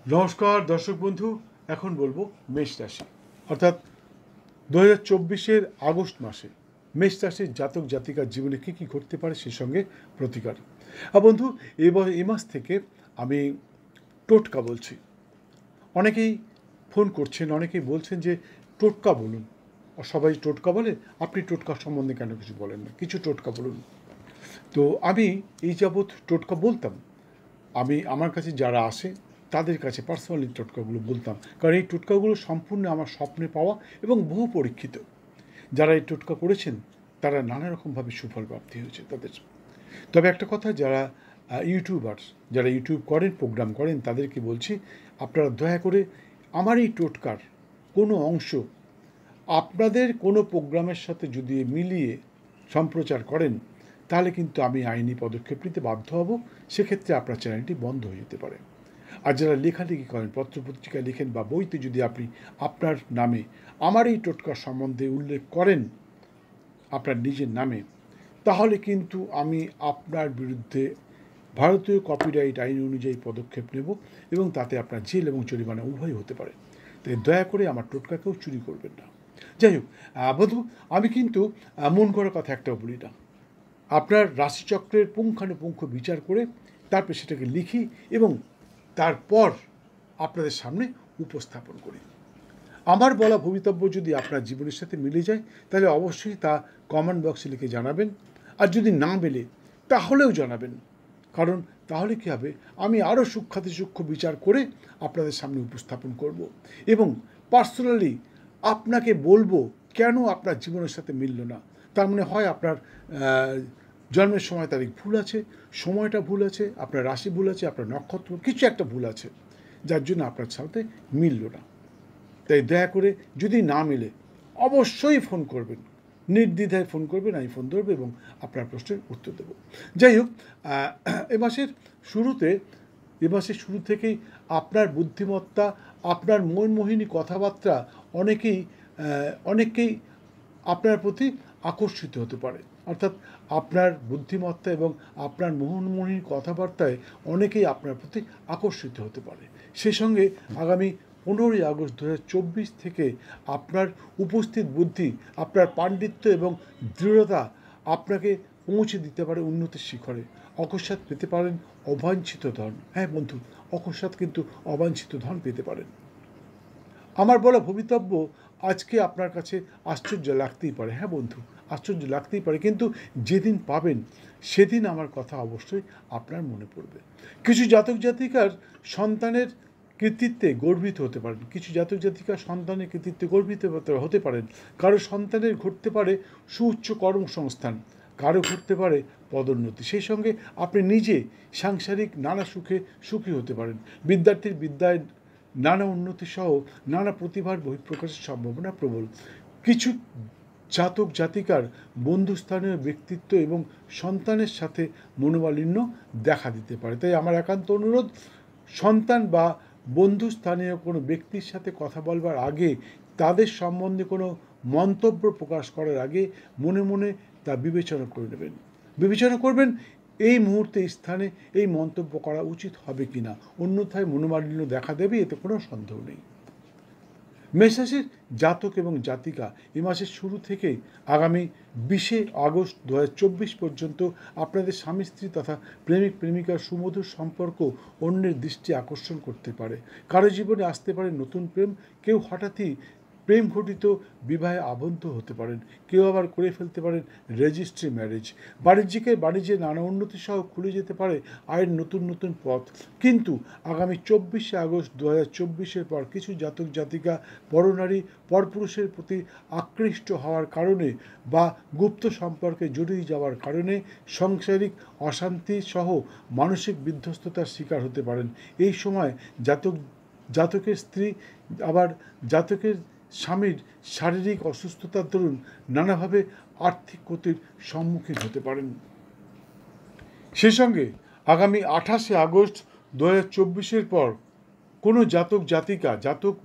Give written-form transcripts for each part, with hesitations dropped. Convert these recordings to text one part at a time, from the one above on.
নমস্কার দর্শক বন্ধু। এখন বলবো মেষ রাশি, অর্থাৎ 2024-এর আগস্ট মাসে মেষ রাশির জাতক জাতিকার জীবনে কী কী ঘটতে পারে সে সঙ্গে প্রতিকার। বন্ধু, এই মাস থেকে আমি টোটকা বলছি। অনেকেই ফোন করছেন, অনেকেই বলছেন যে টোটকা বলুন। সবাই টোটকা বলে, আপনি টোটকা সম্বন্ধে কেন কিছু বলেন না, কিছু টোটকা বলুন। তো আমি এই যাবৎ টোটকা বলতাম। আমার কাছে যারা আসে তাদের কাছে পার্সোনালি টোটকাগুলো বলতাম, কারণ এই টোটকাগুলো সম্পূর্ণ আমার স্বপ্নে পাওয়া এবং বহু পরীক্ষিত। যারা এই টোটকা করেছেন তারা নানা রকমভাবে সুফল প্রাপ্তি হয়েছে তাদের। তবে একটা কথা, যারা ইউটিউবার্স, যারা ইউটিউব করেন, প্রোগ্রাম করেন, তাদেরকে বলছি, আপনারা দয়া করে আমার এই টোটকার কোনো অংশ আপনাদের কোনো প্রোগ্রামের সাথে যদি মিলিয়ে সম্প্রচার করেন, তাহলে কিন্তু আমি আইনি পদক্ষেপ নিতে বাধ্য হব। সেক্ষেত্রে আপনার চ্যানেলটি বন্ধ হয়ে যেতে পারে। আর যারা লেখালেখি করেন, পত্রপত্রিকায় লেখেন বা বইতে যদি আপনি আপনার নামে আমার এই টোটকার সম্বন্ধে উল্লেখ করেন আপনার নিজের নামে, তাহলে কিন্তু আমি আপনার বিরুদ্ধে ভারতীয় কপিরাইট আইন অনুযায়ী পদক্ষেপ নেব এবং তাতে আপনার জেল এবং জরিমানা উভয় হতে পারে। তাই দয়া করে আমার টোটকাকেও চুরি করবেন না। যাই হোক বন্ধু, আমি কিন্তু মন করার কথা একটাও বলি না। আপনার রাশিচক্রের পুঙ্খানুপুঙ্খ বিচার করে তারপর সেটাকে লিখি এবং তারপর আপনাদের সামনে উপস্থাপন করি। আমার বলা ভবিতব্য যদি আপনার জীবনের সাথে মিলে যায়, তাহলে অবশ্যই তা কমেন্ট বক্সে লিখে জানাবেন। আর যদি না মেলে তাহলেও জানাবেন, কারণ তাহলে কী হবে, আমি আরও সূক্ষ্ম বিচার করে আপনাদের সামনে উপস্থাপন করব এবং পার্সোনালি আপনাকে বলবো কেন আপনার জীবনের সাথে মিলল না। তার মানে হয় আপনার জন্মের সময় তারিখ ভুল আছে, সময়টা ভুল আছে, আপনার রাশি ভুল আছে, আপনার নক্ষত্র কিছু একটা ভুল আছে, যার জন্য আপনার সাথে মিলল না। তাই দয়া করে যদি না মেলে অবশ্যই ফোন করবেন, নির্দ্বিধায় ফোন করবেন, আমি ফোন ধরবো এবং আপনার প্রশ্নের উত্তর দেব। যাই হোক, এ মাসের শুরু থেকেই আপনার বুদ্ধিমত্তা, আপনার মনমোহিনী কথাবার্তা অনেকেই আপনার প্রতি আকর্ষিত হতে পারে। অর্থাৎ আপনার বুদ্ধিমত্তা এবং আপনার মনমোহিনী কথাবার্তায় অনেকেই আপনার প্রতি আকর্ষিত হতে পারে। সেই সঙ্গে আগামী 15ই আগস্ট 2024 থেকে আপনার উপস্থিত বুদ্ধি, আপনার পাণ্ডিত্য এবং দৃঢ়তা আপনাকে পৌঁছে দিতে পারে উন্নতির শিখরে। অকস্মাৎ পেতে পারেন অবাঞ্ছিত ধন। হ্যাঁ বন্ধু, অকস্মাৎ কিন্তু অবাঞ্ছিত ধন পেতে পারেন। আমার বলা ভবিতব্য আজকে আপনার কাছে আশ্চর্য লাগতেই পারে। হ্যাঁ বন্ধু, আশ্চর্য লাগতেই পারে, কিন্তু যেদিন পাবেন সেদিন আমার কথা অবশ্যই আপনার মনে পড়বে। কিছু জাতক জাতিকার সন্তানের কৃতিত্বে গর্বিত হতে পারেন, কিছু জাতক জাতিকার সন্তানের কৃতিত্বে গর্বিত হতে পারেন। কারো সন্তানের ঘটতে পারে সুউচ্চ কর্মসংস্থান, কারো ঘটতে পারে পদোন্নতি। সেই সঙ্গে আপনি নিজে সাংসারিক নানা সুখী হতে পারেন। বিদ্যার্থীর বিদ্যায় নানা উন্নতি সহ নানা প্রতিভার বহিঃপ্রকাশের সম্ভাবনা প্রবল। কিছু জাতক জাতিকার বন্ধুস্থানীয় ব্যক্তিত্ব এবং সন্তানের সাথে মনোমালিন্য দেখা দিতে পারে। তাই আমার একান্ত অনুরোধ, সন্তান বা বন্ধুস্থানীয় কোনো ব্যক্তির সাথে কথা বলবার আগে, তাদের সম্বন্ধে কোনো মন্তব্য প্রকাশ করার আগে মনে মনে তা বিবেচনা করবেন এই মুহূর্তে স্থানে এই মন্তব্য করা উচিত হবে কি না, অন্যথায় মনোমালিন্য দেখা দেবে, এতে কোনো সন্দেহ নেই। মেষ রাশির জাতক এবং জাতিকা এ মাসের শুরু থেকে আগামী 20 আগস্ট 2024 পর্যন্ত আপনাদের স্বামী স্ত্রী তথা প্রেমিক প্রেমিকার সুমধুর সম্পর্ক অন্যের দৃষ্টি আকর্ষণ করতে পারে। কারো জীবনে আসতে পারে নতুন প্রেম, কেউ হঠাৎই প্রেম ঘটিত বিবাহে আবদ্ধ হতে পারেন, কেউ আবার করে ফেলতে পারেন রেজিস্ট্রি ম্যারেজ। বাণিজ্যে নানা উন্নতি সহ খুলে যেতে পারে আয়ের নতুন পথ। কিন্তু আগামী 24 আগস্ট 2024-এর পর কিছু জাতক জাতিকা পরনারী পরপুরুষের প্রতি আকৃষ্ট হওয়ার কারণে বা গুপ্ত সম্পর্কে জড়িয়ে যাওয়ার কারণে সাংসারিক অশান্তি সহ মানসিক বিধ্বস্ততার শিকার হতে পারেন। এই সময় জাতকের স্ত্রী আবার জাতকের স্বামীর শারীরিক অসুস্থতার দরুন নানাভাবে আর্থিক ক্ষতির সম্মুখীন হতে পারেন। সেই সঙ্গে আগামী 28 আগস্ট 2024-এর পর কোনো জাতক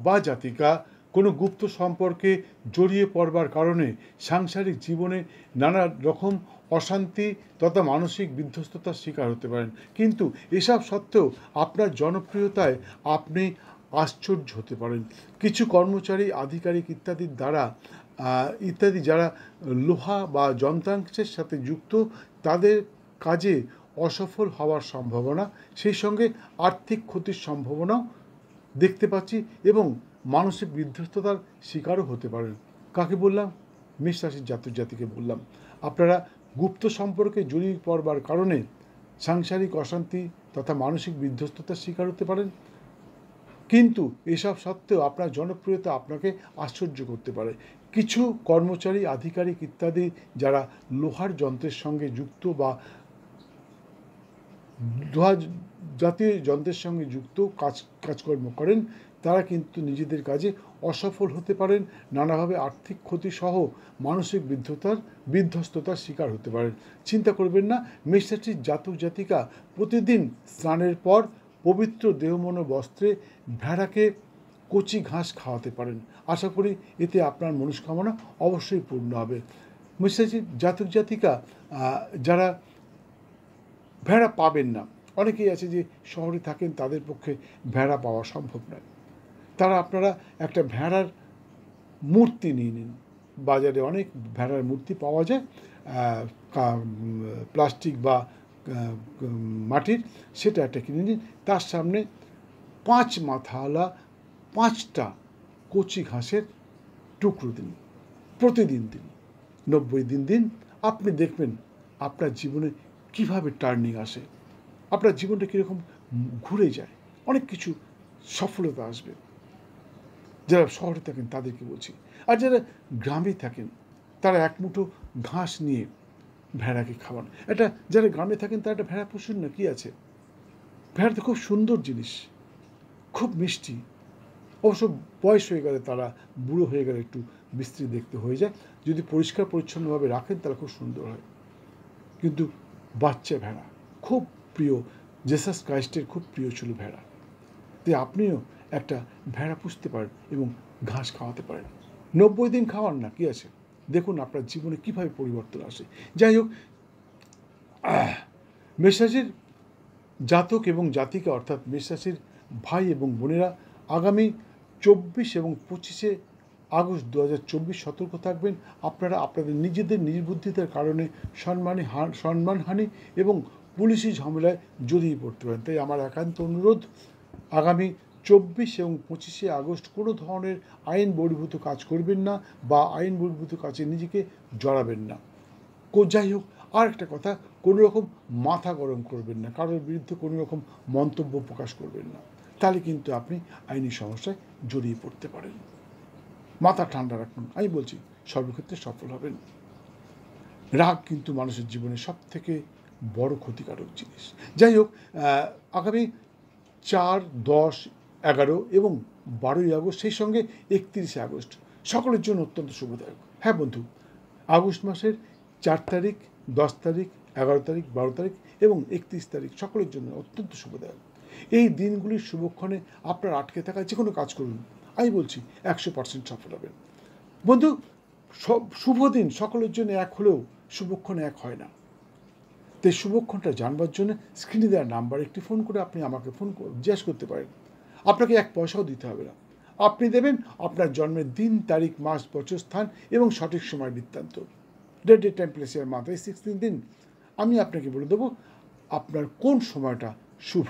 বা জাতিকা কোনো গুপ্ত সম্পর্কে জড়িয়ে পড়বার কারণে সাংসারিক জীবনে নানা রকম অশান্তি তথা মানসিক বিধ্বস্ততার শিকার হতে পারেন। কিন্তু এসব সত্ত্বেও আপনার জনপ্রিয়তায় আপনি আশ্চর্য হতে পারেন। কিছু কর্মচারী, আধিকারিক ইত্যাদি যারা লোহা বা যন্ত্রাংশের সাথে যুক্ত, তাদের কাজে অসফল হওয়ার সম্ভাবনা, সেই সঙ্গে আর্থিক ক্ষতির সম্ভাবনাও দেখতে পাচ্ছি এবং মানসিক বিধ্বস্ততার শিকারও হতে পারেন। কাকে বললাম? মেষ রাশির জাতক জাতিকে বললাম। আপনারা গুপ্ত সম্পর্কে জড়িয়ে পড়বার কারণে সাংসারিক অশান্তি তথা মানসিক বিধ্বস্ততার শিকার হতে পারেন। কিন্তু এসব সত্ত্বেও আপনার জনপ্রিয়তা আপনাকে আশ্চর্য করতে পারে। কিছু কর্মচারী, আধিকারিক ইত্যাদি যারা লোহার যন্ত্রের সঙ্গে যুক্ত বা লোহা জাতীয় যন্ত্রের সঙ্গে যুক্ত কাজকর্ম করেন, তারা কিন্তু নিজেদের কাজে অসফল হতে পারেন, নানাভাবে আর্থিক ক্ষতি সহ মানসিক বিধ্বস্ততার শিকার হতে পারেন। চিন্তা করবেন না। মেষ রাশির জাতক জাতিকা প্রতিদিন স্নানের পর পবিত্র দেহমন বস্ত্রে ভেড়াকে কচি ঘাস খাওয়াতে পারেন। আশা করি এতে আপনার মনস্কামনা অবশ্যই পূর্ণ হবে। মেষ রাশির জাতক জাতিকা যারা ভেড়া পাবেন না, অনেকেই আছে যে শহরে থাকেন, তাদের পক্ষে ভেড়া পাওয়া সম্ভব নয়, তারা আপনারা একটা ভেড়ার মূর্তি নিয়ে নিন। বাজারে অনেক ভেড়ার মূর্তি পাওয়া যায়, প্লাস্টিক বা মাটির, সেটা একটা কিনে নিন। তার সামনে 5 মাথাওয়ালা 5টা কচি ঘাসের টুকরো দিন, প্রতিদিন দিন, 90 দিন দিন। আপনি দেখবেন আপনার জীবনে কিভাবে টার্নিং আসে, আপনার জীবনটা কীরকম ঘুরে যায়, অনেক কিছু সফলতা আসবে। যারা শহরে থাকেন তাদেরকে বলছি, আর যারা গ্রামে থাকেন তারা এক মুঠো ঘাস নিয়ে ভেড়াকে খাওয়ান। এটা যারা গ্রামে থাকেন তারা একটা ভেড়া পুষুন না, কি আছে? ভেড়া তো খুব সুন্দর জিনিস, খুব মিষ্টি। অবশ্য বয়স হয়ে গেলে, তারা বুড়ো হয়ে গেলে একটু বিশ্রী দেখতে হয়ে যায়। যদি পরিষ্কার পরিচ্ছন্নভাবে রাখেন তাহলে খুব সুন্দর হয়। কিন্তু বাচ্চা ভেড়া খুব প্রিয়, জেসাস ক্রাইস্টের খুব প্রিয় ছিল ভেড়া। তাই আপনিও একটা ভেড়া পুষতে পারেন এবং ঘাস খাওয়াতে পারেন। 90 দিন খাওয়ান না, কি আছে? দেখুন আপনার জীবনে কীভাবে পরিবর্তন আসে। যাই হোক, মেষ রাশির জাতক এবং জাতিকা অর্থাৎ মেষ রাশির ভাই এবং বোনেরা আগামী 24 এবং 25 আগস্ট 2024 সতর্ক থাকবেন। আপনারা আপনাদের নিজেদের নির্বুদ্ধিতার কারণে সম্মানহানি এবং পুলিশি ঝামেলায় জড়িয়ে পড়তে পারেন। তাই আমার একান্ত অনুরোধ, আগামী 24 এবং 25 আগস্ট কোনো ধরনের আইন বহির্ভূত কাজ করবেন না বা আইন বহির্ভূত কাজে নিজেকে জড়াবেন না। যাই হোক, আর একটা কথা, কোনো রকম মাথা গরম করবেন না, কারোর বিরুদ্ধে কোনো রকম মন্তব্য প্রকাশ করবেন না, তাহলে কিন্তু আপনি আইনি সমস্যায় জড়িয়ে পড়তে পারেন। মাথা ঠান্ডা রাখুন, আমি বলছি সর্বক্ষেত্রে সফল হবেন। রাগ কিন্তু মানুষের জীবনে সব থেকে বড় ক্ষতিকারক জিনিস। যাই হোক, আগামী 4, 10, 11 এবং 12ই আগস্ট, সেই সঙ্গে 31শে আগস্ট সকলের জন্য অত্যন্ত শুভদায়ক। হ্যাঁ বন্ধু, আগস্ট মাসের 4 তারিখ, 10 তারিখ, 11 তারিখ, 12 তারিখ এবং 31 তারিখ সকলের জন্য অত্যন্ত শুভদায়ক। এই দিনগুলির শুভক্ষণে আপনার আটকে থাকা যে কোনো কাজ করুন, আমি বলছি 100% সফল হবেন। বন্ধু, শুভ দিন সকলের জন্য এক হলেও শুভক্ষণ এক হয় না। তাই শুভক্ষণটা জানবার জন্য স্ক্রিনে দেওয়ার নাম্বার একটি ফোন করে আপনি আমাকে জিজ্ঞেস করতে পারেন। আপনাকে 1 পয়সাও দিতে হবে না। আপনি দেবেন আপনার জন্মের দিন, তারিখ, মাস, বছর, স্থান এবং সঠিক সময় বৃত্তান্ত, ডেট, টাইম, প্লেস, ইয়ার, মান্থ, এই 16 দিন আমি আপনাকে বলে দেবো আপনার কোন সময়টা শুভ।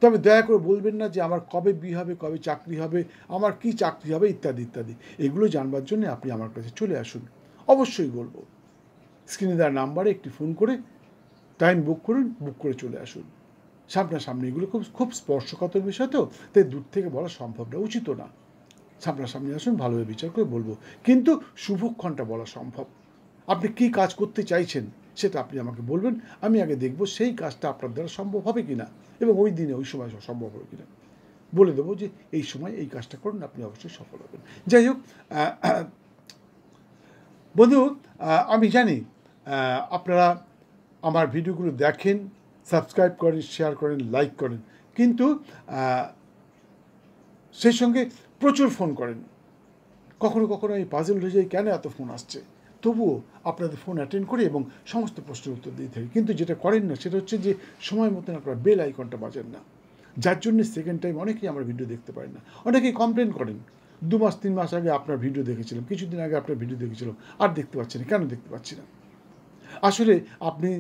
তবে দয়া করে বলবেন না যে আমার কবে বিয়ে হবে, কবে চাকরি হবে, আমার কি চাকরি হবে, ইত্যাদি ইত্যাদি। এগুলো জানবার জন্য আপনি আমার কাছে চলে আসুন, অবশ্যই বলবো। স্ক্রিনে দেওয়ার নাম্বারে একটি ফোন করে টাইম বুক করুন, বুক করে চলে আসুন। সামনাসামনি এগুলো খুব স্পর্শকাতর বিষয়, তো তাই দূর থেকে বলা সম্ভব না, উচিত না। সামনাসামনি আসুন, ভালোভাবে বিচার করে বলবো, কিন্তু শুভক্ষণটা বলা সম্ভব। আপনি কি কাজ করতে চাইছেন সেটা আপনি আমাকে বলবেন, আমি আগে দেখব সেই কাজটা আপনার দ্বারা সম্ভব হবে কিনা এবং ওই দিনে ওই সময় সম্ভব হবে কিনা। বলে দেবো যে এই সময় এই কাজটা করুন, আপনি অবশ্যই সফল হবেন। যাই হোক বন্ধু, আমি জানি আপনারা আমার ভিডিওগুলো দেখেন, সাবস্ক্রাইব করেন, শেয়ার করেন, লাইক করেন, কিন্তু সেই সঙ্গে প্রচুর ফোন করেন। কখনো কখনো আমি পাজল হয়ে যাই, কেন এত ফোন আসছে। তবুও আপনাদের ফোন অ্যাটেন্ড করি এবং সমস্ত প্রশ্নের উত্তর দিয়ে থাকি। কিন্তু যেটা করেন না সেটা হচ্ছে যে সময় মতন আপনারা বেল আইকনটা বাজান না, যার জন্য সেকেন্ড টাইম অনেকেই আমার ভিডিও দেখতে পারেন না। অনেকেই কমপ্লেন করেন 2 মাস 3 মাস আগে আপনার ভিডিও দেখেছিলাম, কিছুদিন আগে আপনার ভিডিও দেখেছিলাম, আর দেখতে পাচ্ছি না, কেন দেখতে পাচ্ছি না? আসলে আপনি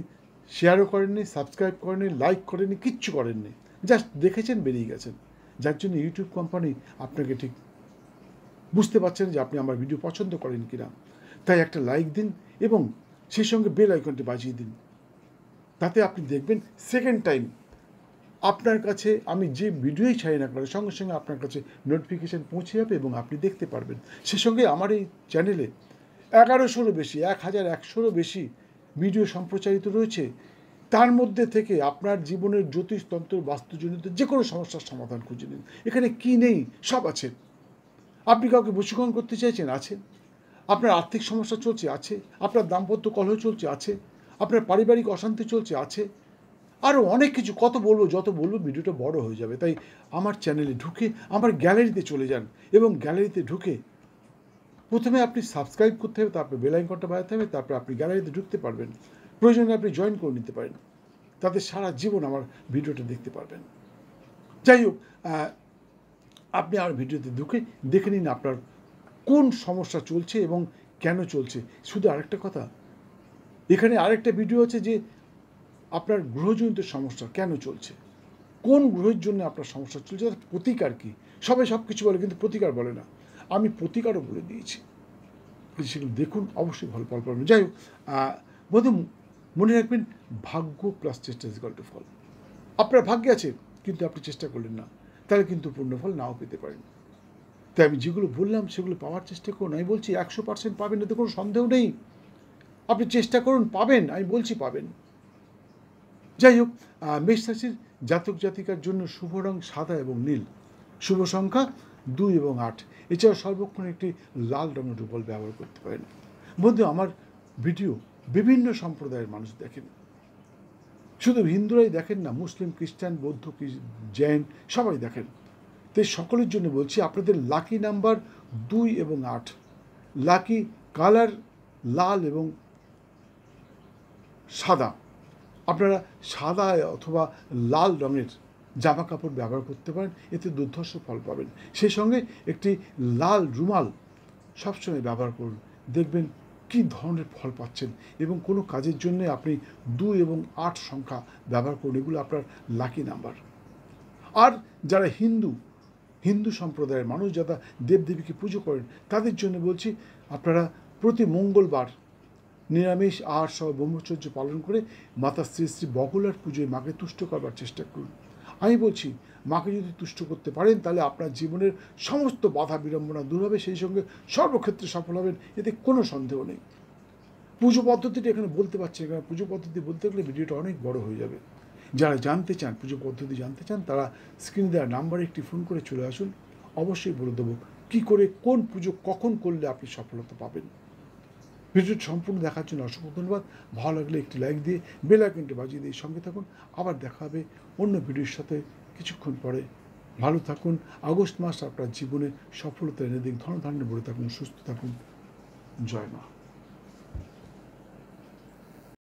শেয়ারও করেননি, সাবস্ক্রাইব করেননি, লাইক করেননি, কিচ্ছু করেননি, জাস্ট দেখেছেন বেরিয়ে গেছেন, যার জন্য ইউটিউব কোম্পানি আপনাকে ঠিক বুঝতে পারছেন যে আপনি আমার ভিডিও পছন্দ করেন কিনা। তাই একটা লাইক দিন এবং সেই সঙ্গে বেল আইকনটি বাজিয়ে দিন, তাতে আপনি দেখবেন সেকেন্ড টাইম আপনার কাছে আমি যে ভিডিওই ছাড়ি না কেন সঙ্গে সঙ্গে আপনার কাছে নোটিফিকেশান পৌঁছে যাবে এবং আপনি দেখতে পারবেন। সে সঙ্গে আমার এই চ্যানেলে 1100-রও বেশি, 1100-রও বেশি ভিডিও সম্প্রচারিত রয়েছে। তার মধ্যে থেকে আপনার জীবনের জ্যোতিষতন্ত্র, বাস্তুজনিত যে কোনো সমস্যার সমাধান খুঁজে নিন। এখানে কি নেই, সব আছে। আপনি কাউকে বশীকরণ করতে চাইছেন, আছে। আপনার আর্থিক সমস্যা চলছে, আছে। আপনার দাম্পত্য কলহ চলছে, আছে। আপনার পারিবারিক অশান্তি চলছে, আছে। আরও অনেক কিছু, কত বলবো, যত বলবো ভিডিওটা বড় হয়ে যাবে। তাই আমার চ্যানেলে ঢুকে আমার গ্যালারিতে চলে যান এবং গ্যালারিতে ঢুকে প্রথমে আপনি সাবস্ক্রাইব করতে হবে, তারপরে বেল আইকনটা বাজাতে হবে, তারপরে আপনি গ্যালারিতে ঢুকতে পারবেন। প্রয়োজনে আপনি জয়েন করে নিতে পারেন, তাতে সারা জীবন আমার ভিডিওটা দেখতে পারবেন। যাই হোক, আপনি আমার ভিডিওতে ঢুকে দেখে নিন আপনার কোন সমস্যা চলছে এবং কেন চলছে। শুধু আরেকটা কথা, এখানে আরেকটা ভিডিও আছে যে আপনার গ্রহজনিত সমস্যা কেন চলছে, কোন গ্রহের জন্য আপনার সমস্যা চলছে, তার প্রতিকার কী। সবাই সব কিছু বলে কিন্তু প্রতিকার বলে না, আমি প্রতিকারও বলে দিয়েছি। সেগুলো দেখুন, অবশ্যই ভালো ফল পাবেন। যাই হোক, বন্ধু মনে রাখবেন, ভাগ্য প্লাস চেষ্টা ইজ ইকুয়াল টু ফল। আপনার ভাগ্যে আছে কিন্তু আপনি চেষ্টা করলেন না, তাহলে কিন্তু পূর্ণ ফল নাও পেতে পারেন। তাই আমি যেগুলো বললাম সেগুলো পাওয়ার চেষ্টা করুন। আমি বলছি 100% পাবেন, এতে কোনো সন্দেহ নেই। আপনি চেষ্টা করুন, পাবেন, আমি বলছি পাবেন। যাই হোক, মেষ রাশির জাতক জাতিকার জন্য শুভ রং সাদা এবং নীল, শুভ সংখ্যা 2 এবং 8। এছাড়া সর্বক্ষণ একটি লাল রঙের রুমাল ব্যবহার করতে পারেন। বন্ধু, আমার ভিডিও বিভিন্ন সম্প্রদায়ের মানুষ দেখেন, শুধু হিন্দুরাই দেখেন না, মুসলিম, খ্রিস্টান, বৌদ্ধ, জৈন সবাই দেখেন। তাই সকলের জন্য বলছি, আপনাদের লাকি নাম্বার 2 এবং 8, লাকি কালার লাল এবং সাদা। আপনারা সাদা অথবা লাল রঙের জামা কাপড় ব্যবহার করতে পারেন, এতে দুর্ধর্ষ ফল পাবেন। সেই সঙ্গে একটি লাল রুমাল সবসময় ব্যবহার করুন, দেখবেন কী ধরনের ফল পাচ্ছেন। এবং কোনো কাজের জন্য আপনি 2 এবং 8 সংখ্যা ব্যবহার করুন, এগুলো আপনার লাকি নাম্বার। আর যারা হিন্দু সম্প্রদায়ের মানুষ, যারা দেবদেবীকে পুজো করেন, তাদের জন্য বলছি, আপনারা প্রতি মঙ্গলবার নিরামিষ আহার সহ ব্রহ্মচর্য পালন করে মাতা শ্রী শ্রী বগলার পুজোয় মাকে তুষ্ট করবার চেষ্টা করুন। আমি বলছি, মাকে যদি তুষ্ট করতে পারেন তাহলে আপনার জীবনের সমস্ত বাধা বিড়ম্বনা দূর হবে, সেই সঙ্গে সর্বক্ষেত্রে সফল হবেন, এতে কোনো সন্দেহ নেই। পুজো পদ্ধতিটা এখানে বলতে পারছি, এখানে পুজো পদ্ধতি বলতে গেলে ভিডিওটা অনেক বড় হয়ে যাবে। যারা জানতে চান, পুজো পদ্ধতি জানতে চান, তারা স্ক্রিনে দেওয়া নাম্বারে একটি ফোন করে চলে আসুন, অবশ্যই বলে দেবো কী করে কোন পুজো কখন করলে আপনি সফলতা পাবেন। ভিডিওটি সম্পূর্ণ দেখার জন্য অসংখ্য ধন্যবাদ। ভালো লাগলে একটি লাইক দিয়ে বেল আইকনটি বাজিয়ে দিয়ে সঙ্গে থাকুন। আবার দেখা হবে অন্য ভিডিওর সাথে কিছুক্ষণ পরে। ভালো থাকুন। আগস্ট মাস আপনার জীবনে সফলতা এনে দিক, ধন ধান্যে ভরে থাকুন, সুস্থ থাকুন। জয় মা।